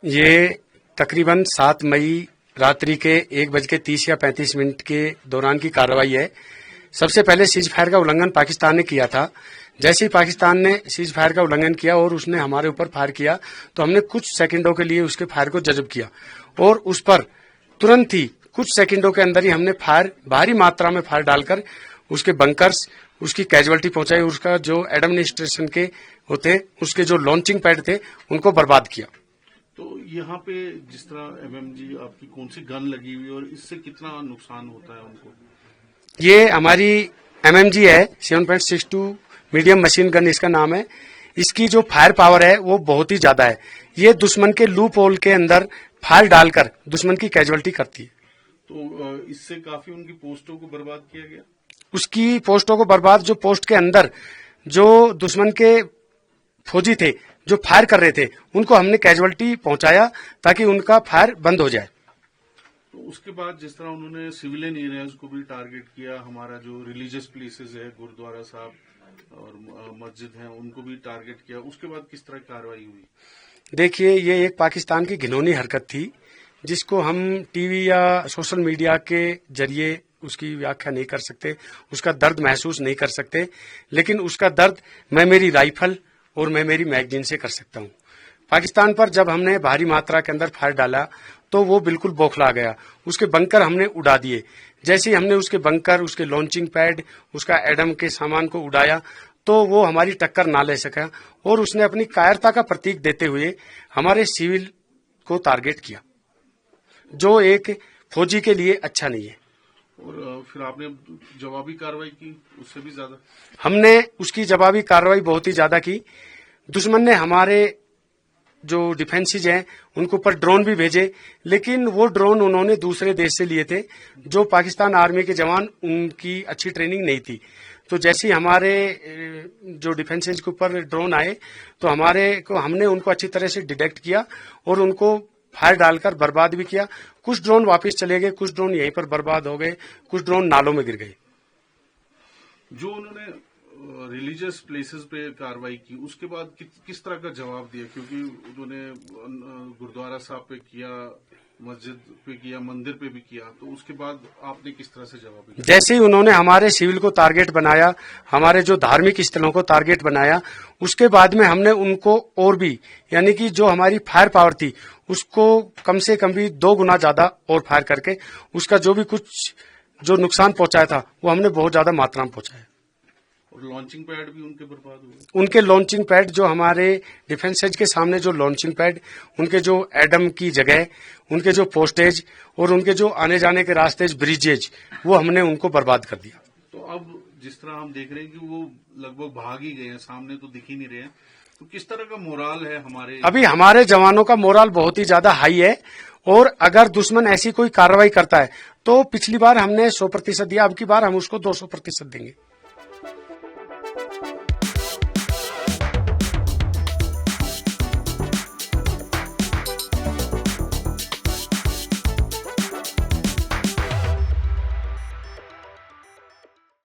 ये तकरीबन 7 मई रात्रि के 1:30 या 35 मिनट के दौरान की कार्रवाई है। सबसे पहले सीज फायर का उल्लंघन पाकिस्तान ने किया था। जैसे ही पाकिस्तान ने सीज फायर का उल्लंघन किया और उसने हमारे ऊपर फायर किया तो हमने कुछ सेकंडों के लिए उसके फायर को जज़ब किया और उस पर तुरंत ही कुछ सेकंडों के अंदर ही हमने फायर भारी मात्रा में फायर डालकर उसके बंकर्स, उसकी कैजुअलिटी पहुंचाई, उसका जो एडमिनिस्ट्रेशन के होते उसके जो लॉन्चिंग पैड थे उनको बर्बाद किया। तो यहाँ पे जिस तरह एमएमजी आपकी कौन सी गन लगी हुई और इससे कितना नुकसान होता है उनको? ये हमारी एमएमजी है, 7.62 मीडियम मशीन गन इसका नाम है। इसकी जो फायर पावर है वो बहुत ही ज्यादा है। ये दुश्मन के लूप होल के अंदर फायर डालकर दुश्मन की कैजुअलिटी करती है। तो इससे काफी उनकी पोस्टों को बर्बाद किया गया। उसकी पोस्टों को बर्बाद, जो पोस्ट के अंदर जो दुश्मन के फौजी थे जो फायर कर रहे थे उनको हमने कैजुअलिटी पहुंचाया ताकि उनका फायर बंद हो जाए। तो उसके बाद जिस तरह उन्होंने सिविलियन एरियाज को भी टारगेट किया, हमारा जो रिलीजियस प्लेसेस है, गुरुद्वारा साहब और मस्जिद है, उनको भी टारगेट किया, उसके बाद किस तरह कार्रवाई हुई? देखिए, ये एक पाकिस्तान की घिनौनी हरकत थी जिसको हम टीवी या सोशल मीडिया के जरिए उसकी व्याख्या नहीं कर सकते, उसका दर्द महसूस नहीं कर सकते, लेकिन उसका दर्द मैं मेरी राइफल और मैं मेरी मैगजीन से कर सकता हूं। पाकिस्तान पर जब हमने भारी मात्रा के अंदर फायर डाला तो वो बिल्कुल बौखला गया। उसके बंकर हमने उड़ा दिए। जैसे ही हमने उसके बंकर, उसके लॉन्चिंग पैड, उसका एडम के सामान को उड़ाया तो वो हमारी टक्कर ना ले सका और उसने अपनी कायरता का प्रतीक देते हुए हमारे सिविल को टारगेट किया, जो एक फौजी के लिए अच्छा नहीं है। और फिर आपने जवाबी कार्रवाई की, उससे भी ज्यादा हमने उसकी जवाबी कार्रवाई बहुत ही ज्यादा की। दुश्मन ने हमारे जो डिफेंसेज हैं उनके ऊपर ड्रोन भी भेजे, लेकिन वो ड्रोन उन्होंने दूसरे देश से लिए थे। जो पाकिस्तान आर्मी के जवान, उनकी अच्छी ट्रेनिंग नहीं थी। तो जैसे ही हमारे जो डिफेंसेज के ऊपर ड्रोन आए तो हमने उनको अच्छी तरह से डिटेक्ट किया और उनको फायर डालकर बर्बाद भी किया। कुछ ड्रोन वापस चले गए, कुछ ड्रोन यहीं पर बर्बाद हो गए, कुछ ड्रोन नालों में गिर गए। जो उन्होंने रिलीजियस प्लेसेस पे कार्रवाई की, उसके बाद किस तरह का जवाब दिया? क्योंकि उन्होंने गुरुद्वारा साहब पे किया, मस्जिद पे किया, मंदिर पे भी किया, तो उसके बाद आपने किस तरह से जवाब दिया? जैसे ही उन्होंने हमारे सिविल को टारगेट बनाया, हमारे जो धार्मिक स्थलों को टारगेट बनाया, उसके बाद में हमने उनको और भी, यानी कि जो हमारी फायर पावर थी उसको कम से कम भी 2 गुना ज्यादा और फायर करके उसका जो भी कुछ जो नुकसान पहुंचाया था वो हमने बहुत ज्यादा मात्रा में पहुंचाया। और लॉन्चिंग पैड भी उनके बर्बाद हुए। उनके लॉन्चिंग पैड, जो हमारे डिफेंसेज के सामने जो लॉन्चिंग पैड, उनके जो एडम की जगह, उनके जो पोस्टेज और उनके जो आने जाने के रास्ते, ब्रिजेज, वो हमने उनको बर्बाद कर दिया। तो अब जिस तरह हम देख रहे हैं कि वो लगभग भाग ही गए हैं, सामने तो दिख ही नहीं रहे हैं, तो किस तरह का मोराल है हमारे? अभी हमारे जवानों का मोराल बहुत ही ज्यादा हाई है और अगर दुश्मन ऐसी कोई कार्रवाई करता है तो पिछली बार हमने 100% दिया, अब की बार हम उसको 200% देंगे।